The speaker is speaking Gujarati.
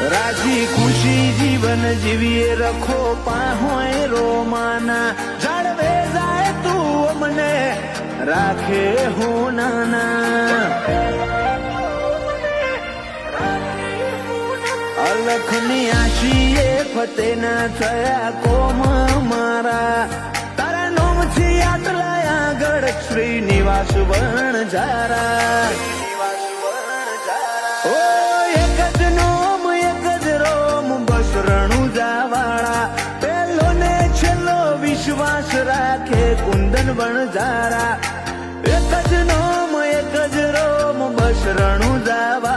રાજી ખુશી જીવન જીવીએ રખો પાહોય રોમાના જાળવે જાય તું મને રાખે હો નાના અલખની આશીએ ફતે ના થયા કોમ મારા તારા નોમથી આટલા આગળ શ્રીનિવાસ વણઝારા ઓ એક જ નોમ એક જ રોમ બસ રણુજાવાળા પેલો ને છેલ્લો વિશ્વાસ રાખે કુંદન વણઝારા એક જ નોમ એક જ રોમ બસ રણુજાવાળા